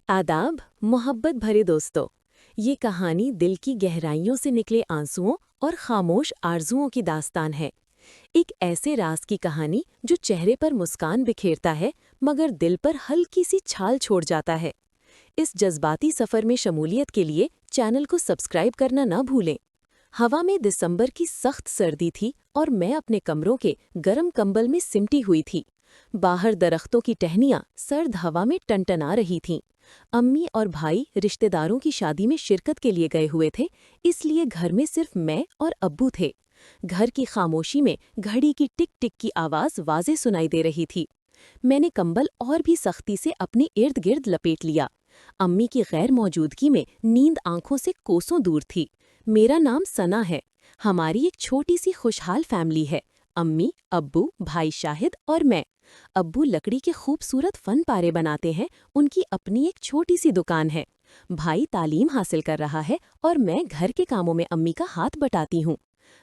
आदाब, मोहब्बत भरे दोस्तों। ये कहानी दिल की गहराइयों से निकले आंसुओं और खामोश आरजुओं की दास्तान है। एक ऐसे राज की कहानी जो चेहरे पर मुस्कान बिखेरता है मगर दिल पर हल्की सी छाल छोड़ जाता है। इस जज्बाती सफ़र में शमूलियत के लिए चैनल को सब्सक्राइब करना ना भूलें। हवा में दिसंबर की सख्त सर्दी थी और मैं अपने कमरों के गर्म कंबल में सिमटी हुई थी। बाहर दरख्तों की टहनियाँ सर्द हवा में टनटना रही थीं। अम्मी और भाई रिश्तेदारों की शादी में शिरकत के लिए गए हुए थे, इसलिए घर में सिर्फ मैं और अब्बू थे। घर की खामोशी में घड़ी की टिक टिक की आवाज़ वाज़े सुनाई दे रही थी। मैंने कंबल और भी सख्ती से अपने इर्द गिर्द लपेट लिया। अम्मी की गैर मौजूदगी में नींद आंखों से कोसों दूर थी। मेरा नाम सना है। हमारी एक छोटी सी खुशहाल फैमिली है। अम्मी, अब्बू, भाई शाहिद और मैं। अब्बू लकड़ी के खूबसूरत फन पारे बनाते हैं, उनकी अपनी एक छोटी सी दुकान है। भाई तालीम हासिल कर रहा है और मैं घर के कामों में अम्मी का हाथ बटाती हूँ।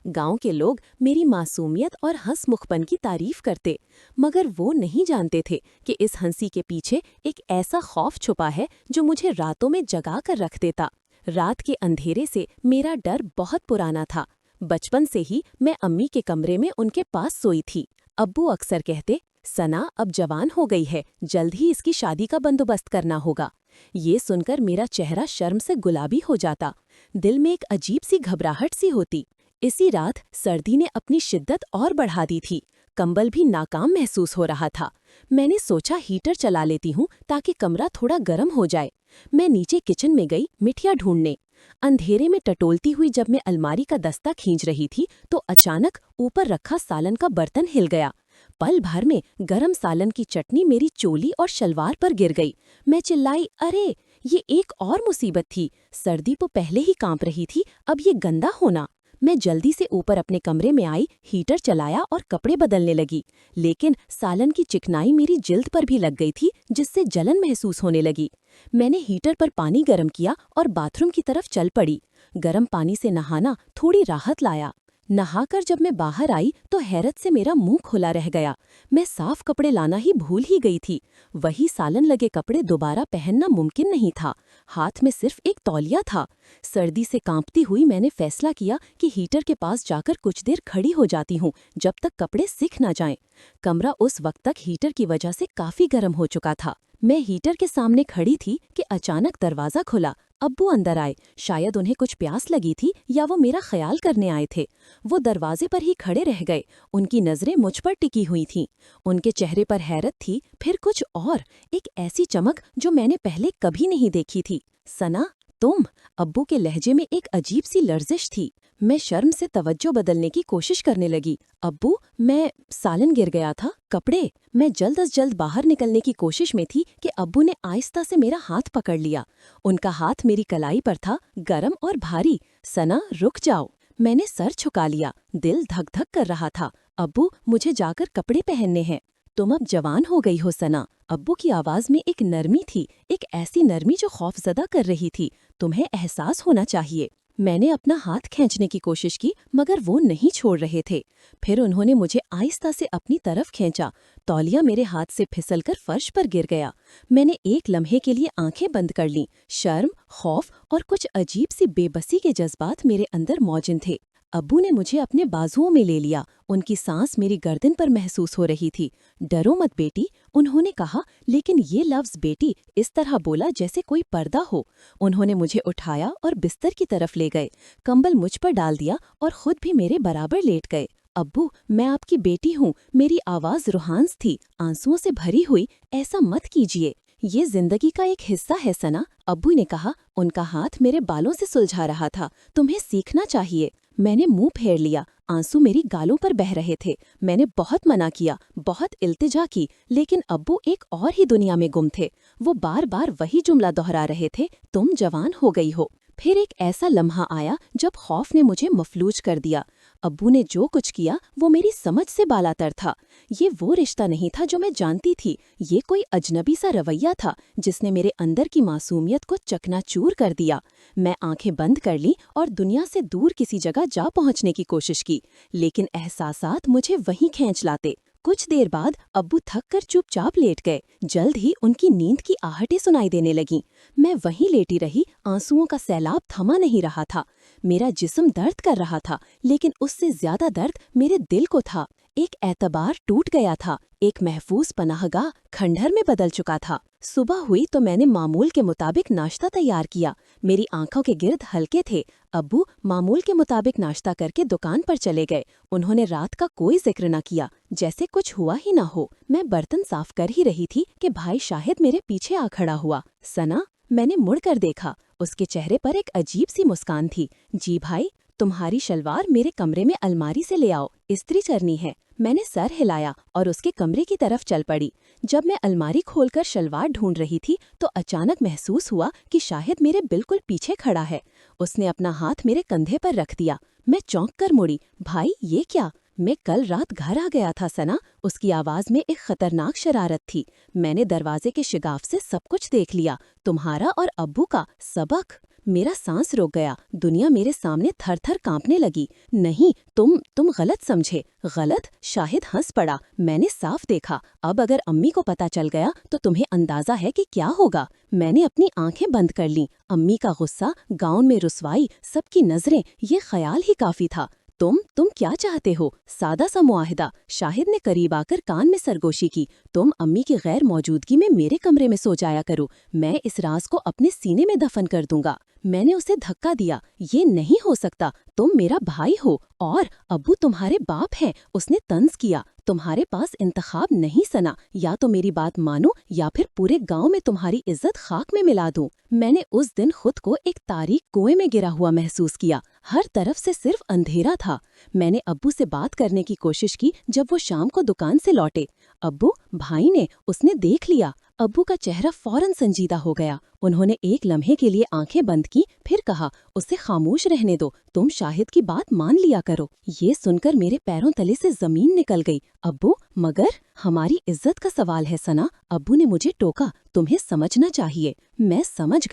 गांव के लोग मेरी मासूमियत और हंसमुखपन की तारीफ करते, मगर वो नहीं जानते थे कि इस हंसी के पीछे एक ऐसा खौफ छुपा है जो मुझे रातों में जगा कर रख देता। रात के अंधेरे से मेरा डर बहुत पुराना था। बचपन से ही मैं अम्मी के कमरे में उनके पास सोई थी। अब्बू अक्सर कहते, सना अब जवान हो गई है, जल्द ही इसकी शादी का बंदोबस्त करना होगा। ये सुनकर मेरा चेहरा शर्म से गुलाबी हो जाता। दिल में एक अजीब सी घबराहट सी होती। इसी रात सर्दी ने अपनी शिद्दत और बढ़ा दी थी। कंबल भी नाकाम महसूस हो रहा था। मैंने सोचा हीटर चला लेती हूँ ताकि कमरा थोड़ा गर्म हो जाए। मैं नीचे किचन में गई मिठिया ढूंढने। अंधेरे में टटोलती हुई जब मैं अलमारी का दस्ता खींच रही थी तो अचानक ऊपर रखा सालन का बर्तन हिल गया। पल भर में गरम सालन की चटनी मेरी चोली और शलवार पर गिर गई। मैं चिल्लाई, अरे ये एक और मुसीबत थी। सर्दी तो पहले ही कांप रही थी, अब ये गंदा होना। मैं जल्दी से ऊपर अपने कमरे में आई, हीटर चलाया और कपड़े बदलने लगी। लेकिन सालन की चिकनाई मेरी जिल्द पर भी लग गई थी, जिससे जलन महसूस होने लगी। मैंने हीटर पर पानी गर्म किया और बाथरूम की तरफ चल पड़ी। गर्म पानी से नहाना थोड़ी राहत लाया। नहाकर जब मैं बाहर आई तो हैरत से मेरा मुंह खुला रह गया। मैं साफ कपड़े लाना ही भूल ही गई थी। वही सालन लगे कपड़े दोबारा पहनना मुमकिन नहीं था। हाथ में सिर्फ एक तौलिया था। सर्दी से कांपती हुई मैंने फैसला किया कि हीटर के पास जाकर कुछ देर खड़ी हो जाती हूँ, जब तक कपड़े सिख ना जाएं। कमरा उस वक्त तक हीटर की वजह से काफी गर्म हो चुका था। मैं हीटर के सामने खड़ी थी कि अचानक दरवाजा खुला। अब्बू अंदर आए। शायद उन्हें कुछ प्यास लगी थी या वो मेरा ख्याल करने आए थे। वो दरवाजे पर ही खड़े रह गए। उनकी नजरें मुझ पर टिकी हुई थीं। उनके चेहरे पर हैरत थी, फिर कुछ और, एक ऐसी चमक जो मैंने पहले कभी नहीं देखी थी। सना, तुम? अब्बू के लहजे में एक अजीब सी लर्जिश थी। मैं शर्म से तवज्जो बदलने की कोशिश करने लगी। अब्बू, मैं सालन गिर गया था, कपड़े। मैं जल्द अज जल्द बाहर निकलने की कोशिश में थी कि अब्बू ने आहिस्ता से मेरा हाथ पकड़ लिया। उनका हाथ मेरी कलाई पर था, गरम और भारी। सना, रुक जाओ। मैंने सर झुका लिया, दिल धक धक कर रहा था। अब्बू, मुझे जाकर कपड़े पहनने हैं। तुम अब जवान हो गई हो सना। अब्बू की आवाज में एक नरमी थी, एक ऐसी नरमी जो खौफजदा कर रही थी। तुम्हें एहसास होना चाहिए। मैंने अपना हाथ खींचने की कोशिश की, मगर वो नहीं छोड़ रहे थे। फिर उन्होंने मुझे आहिस्ता से अपनी तरफ खींचा। तौलिया मेरे हाथ से फिसलकर फर्श पर गिर गया। मैंने एक लम्हे के लिए आंखें बंद कर लीं। शर्म, खौफ और कुछ अजीब सी बेबसी के जज्बात मेरे अंदर मौजूद थे। अब्बू ने मुझे अपने बाजुओं में ले लिया। उनकी सांस मेरी गर्दन पर महसूस हो रही थी। डरो मत बेटी, उन्होंने कहा, लेकिन ये लफ्ज़ बेटी इस तरह बोला जैसे कोई पर्दा हो। उन्होंने मुझे उठाया और बिस्तर की तरफ ले गए। कंबल मुझ पर डाल दिया और खुद भी मेरे बराबर लेट गए। अब्बू, मैं आपकी बेटी हूँ। मेरी आवाज़ रूहान्स थी, आंसुओं से भरी हुई। ऐसा मत कीजिए, ये जिंदगी का एक हिस्सा है सना, अब्बू ने कहा। उनका हाथ मेरे बालों से सुलझा रहा था। तुम्हें सीखना चाहिए। मैंने मुंह फेर लिया। आंसू मेरी गालों पर बह रहे थे। मैंने बहुत मना किया, बहुत इल्तिजा की, लेकिन अब्बू एक और ही दुनिया में गुम थे। वो बार बार वही जुमला दोहरा रहे थे, तुम जवान हो गई हो। फिर एक ऐसा लम्हा आया जब खौफ ने मुझे मफलूज कर दिया। अब्बू ने जो कुछ किया वो मेरी समझ से बालातर था। ये वो रिश्ता नहीं था जो मैं जानती थी। ये कोई अजनबी सा रवैया था जिसने मेरे अंदर की मासूमियत को चकनाचूर कर दिया। मैं आंखें बंद कर ली और दुनिया से दूर किसी जगह जा पहुंचने की कोशिश की, लेकिन एहसासात मुझे वहीं खींच लाते। कुछ देर बाद अब्बू थक कर चुपचाप लेट गए। जल्द ही उनकी नींद की आहटें सुनाई देने लगीं। मैं वहीं लेटी रही, आंसुओं का सैलाब थमा नहीं रहा था। मेरा जिस्म दर्द कर रहा था, लेकिन उससे ज्यादा दर्द मेरे दिल को था। एक एतबार टूट गया था, एक महफूज पनाहगाह खंडहर में बदल चुका था। सुबह हुई तो मैंने मामूल के मुताबिक नाश्ता तैयार किया। मेरी आंखों के गिर्द हल्के थे। अब्बू मामूल के मुताबिक नाश्ता करके दुकान पर चले गए। उन्होंने रात का कोई जिक्र न किया, जैसे कुछ हुआ ही न हो। मैं बर्तन साफ कर ही रही थी कि भाई शाहिद मेरे पीछे आ खड़ा हुआ। सना, मैंने मुड़कर देखा। उसके चेहरे पर एक अजीब सी मुस्कान थी। जी भाई, तुम्हारी शलवार मेरे कमरे में अलमारी से ले आओ, इस्त्री करनी है। मैंने सर हिलाया और उसके कमरे की तरफ चल पड़ी। जब मैं अलमारी खोलकर शलवार ढूंढ रही थी तो अचानक महसूस हुआ कि शाहिद मेरे बिल्कुल पीछे खड़ा है। उसने अपना हाथ मेरे कंधे पर रख दिया। मैं चौंक कर मुड़ी। भाई, ये क्या? मैं कल रात घर आ गया था सना। उसकी आवाज में एक खतरनाक शरारत थी। मैंने दरवाजे के शिगाफ से सब कुछ देख लिया, तुम्हारा और अब्बू का सबक। मेरा सांस रुक गया। दुनिया मेरे सामने थर थर कांपने लगी। नहीं, तुम गलत समझे। गलत? शाहिद हंस पड़ा। मैंने साफ देखा। अब अगर अम्मी को पता चल गया तो तुम्हें अंदाजा है कि क्या होगा। मैंने अपनी आंखें बंद कर लीं। अम्मी का गुस्सा, गाउन में रुसवाई, सबकी नजरें, ये ख्याल ही काफी था। तुम क्या चाहते हो? सादा सा मुआहिदा। शाहिद ने करीब आकर कान में सरगोशी की। तुम अम्मी की गैर मौजूदगी में मेरे कमरे में सो जाया करो। मैं इस राज को अपने सीने में दफन कर दूंगा। मैंने उसे धक्का दिया। ये नहीं हो सकता, तुम मेरा भाई हो और अब्बू तुम्हारे बाप हैं। उसने तंज किया। तुम्हारे पास इंतखाब नहीं सना, या तो मेरी बात मानो या फिर पूरे गांव में तुम्हारी इज्जत खाक में मिला दूं। मैंने उस दिन खुद को एक तारीक कुएं में गिरा हुआ महसूस किया। हर तरफ से सिर्फ अंधेरा था। मैंने अब्बू से बात करने की कोशिश की जब वो शाम को दुकान से लौटे। अब्बू, भाई ने, उसने देख लिया। अब्बू का चेहरा फौरन संजीदा हो गया। उन्होंने एक लम्हे के लिए आंखें बंद की, फिर कहा, उसे खामोश रहने दो, तुम शाहिद की बात मान लिया करो। ये सुनकर मेरे पैरों तले से जमीन निकल गई। अब्बू, मगर हमारी इज्जत का सवाल है सना। अब्बू ने मुझे टोका। तुम्हें समझना चाहिए। मैं समझ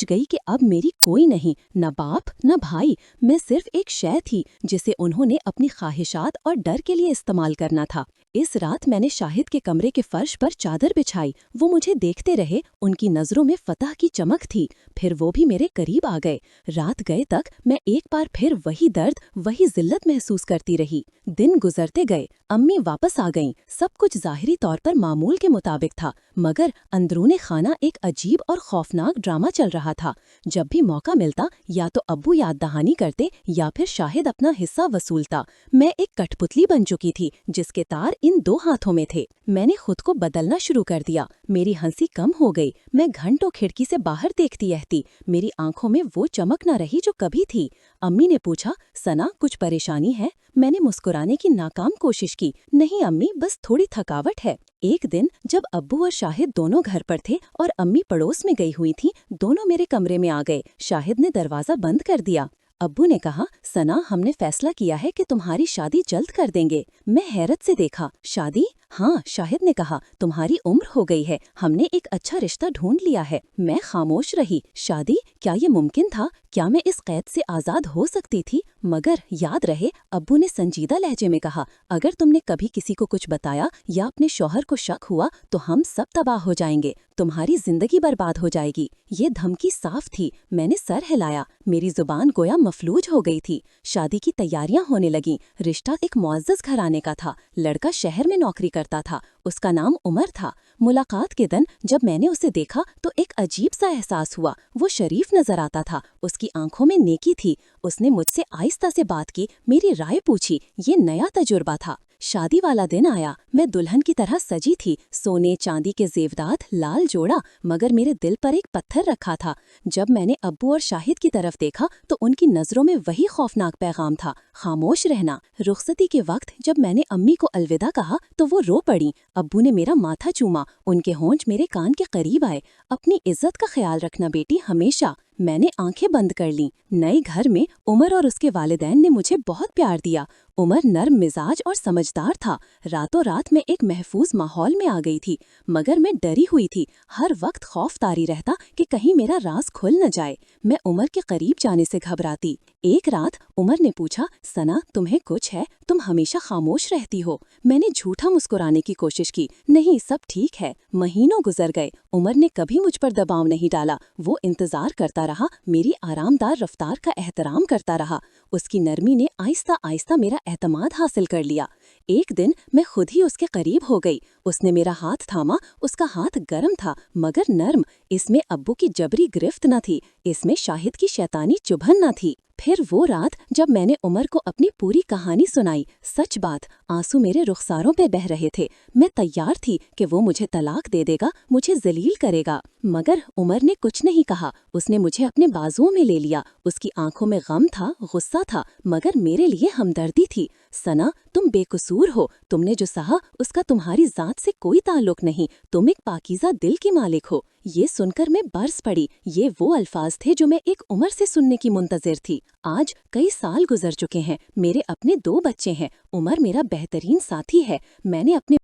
गई कि अब मेरी कोई नहीं, न बाप न भाई। मैं सिर्फ एक शय थी जिसे उन्होंने अपनी ख्वाहिशात और डर के लिए इस्तेमाल करना था। इस रात मैंने शाहिद के कमरे के फर्श पर चादर बिछाई। वो मुझे देखते रहे। उनकी नजरों में फतह की चमक थी। फिर वो भी मेरे करीब आ गए। रात गए तक मैं एक बार फिर वही दर्द, वही जिल्लत महसूस करती रही। दिन गुजरते गए। अम्मी वापस आ गईं। सब कुछ जाहिरी तौर पर मामूल के मुताबिक था, मगर अंदरूने खाना एक अजीब और खौफनाक ड्रामा चल रहा था। जब भी मौका मिलता, या तो अब्बू याद दहानी करते या फिर शाहिद अपना हिस्सा वसूलता। मैं एक कठपुतली बन चुकी थी जिसके तार इन दो हाथों में थे। मैंने खुद को बदलना शुरू कर दिया। मेरी हंसी कम हो गई। मैं घंटों खिड़की से बाहर देखती रहती। मेरी आंखों में वो चमक न रही जो कभी थी। अम्मी ने पूछा, सना, कुछ परेशानी है? मैंने मुस्कुराने की नाकाम कोशिश की। नहीं अम्मी, बस थोड़ी थकावट है। एक दिन जब अब्बू और शाहिद दोनों घर पर थे और अम्मी पड़ोस में गई हुई थी, दोनों मेरे कमरे में आ गए। शाहिद ने दरवाजा बंद कर दिया। अब्बू ने कहा, सना, हमने फैसला किया है कि तुम्हारी शादी जल्द कर देंगे। मैं हैरत से देखा। शादी? हाँ, शाहिद ने कहा, तुम्हारी उम्र हो गई है, हमने एक अच्छा रिश्ता ढूंढ लिया है। मैं खामोश रही। शादी? क्या ये मुमकिन था? क्या मैं इस कैद से आज़ाद हो सकती थी? मगर याद रहे, अब्बू ने संजीदा लहजे में कहा, अगर तुमने कभी किसी को कुछ बताया या अपने शौहर को शक हुआ तो हम सब तबाह हो जाएंगे, तुम्हारी जिंदगी बर्बाद हो जाएगी। ये धमकी साफ थी। मैंने सर हिलाया। मेरी जुबान गोया मफलूज हो गई थी। शादी की तैयारियां होने लगीं। रिश्ता एक मुअज़्ज़ज़ घराने का था। लड़का शहर में नौकरी करता था। उसका नाम उमर था। मुलाकात के दिन जब मैंने उसे देखा तो एक अजीब सा एहसास हुआ। वो शरीफ नजर आता था। उसकी आंखों में नेकी थी। उसने मुझसे आहिस्ता से बात की, मेरी राय पूछी। ये नया तजुर्बा था। शादी वाला दिन आया। मैं दुल्हन की तरह सजी थी। सोने चांदी के जेवरात, लाल जोड़ा, मगर मेरे दिल पर एक पत्थर रखा था। जब मैंने अब्बू और शाहिद की तरफ देखा तो उनकी नजरों में वही खौफनाक पैगाम था, खामोश रहना। रुखसती के वक्त जब मैंने अम्मी को अलविदा कहा तो वो रो पड़ी। अब्बू ने मेरा माथा चूमा। उनके होंठ मेरे कान के करीब आए। अपनी इज्जत का ख्याल रखना बेटी, हमेशा। मैंने आंखें बंद कर लीं। नए घर में उमर और उसके वालिदैन ने मुझे बहुत प्यार दिया। عمر نرم مزاج اور سمجھدار تھا، راتوں رات میں ایک محفوظ ماحول میں آ گئی تھی، مگر میں ڈری ہوئی تھی، ہر وقت خوف طاری رہتا کہ کہیں میرا راز کھل نہ جائے۔ میں عمر کے قریب جانے سے گھبراتی۔ ایک رات عمر نے پوچھا، ثنا تمہیں کچھ ہے؟ تم ہمیشہ خاموش رہتی ہو۔ میں نے جھوٹا مسکرانے کی کوشش کی، نہیں سب ٹھیک ہے۔ مہینوں گزر گئے، عمر نے کبھی مجھ پر دباؤ نہیں ڈالا، وہ انتظار کرتا رہا، میری آرام دار رفتار کا احترام کرتا رہا۔ اس کی نرمی نے آہستہ آہستہ میرا اعتماد حاصل کر لیا۔ ایک دن میں خود ہی اس کے قریب ہو گئی، اس نے میرا ہاتھ تھاما، اس کا ہاتھ گرم تھا مگر نرم، اس میں ابو کی جبری گرفت نہ تھی، اس میں شاہد کی شیطانی چبھن نہ تھی۔ پھر وہ رات جب میں نے عمر کو اپنی پوری کہانی سنائی، سچ بات، آنسو میرے رخساروں پہ بہہ رہے تھے۔ میں تیار تھی کہ وہ مجھے طلاق دے دے گا، مجھے ذلیل کرے گا، مگر عمر نے کچھ نہیں کہا۔ اس نے مجھے اپنے بازوؤں میں لے لیا، اس کی آنکھوں میں غم تھا، غصہ تھا، مگر میرے لیے ہمدردی تھی۔ ثنا تم بے قصور ہو، تم نے جو سہا اس کا تمہاری ذات سے کوئی تعلق نہیں، تم ایک پاکیزہ دل کی مالک ہو۔ یہ سن کر میں برس پڑی، یہ وہ الفاظ تھے جو میں ایک عمر سے سننے کی منتظر تھی۔ آج کئی سال گزر چکے ہیں، میرے اپنے 2 بچے ہیں، عمر میرا بہترین ساتھی ہے، میں نے اپنے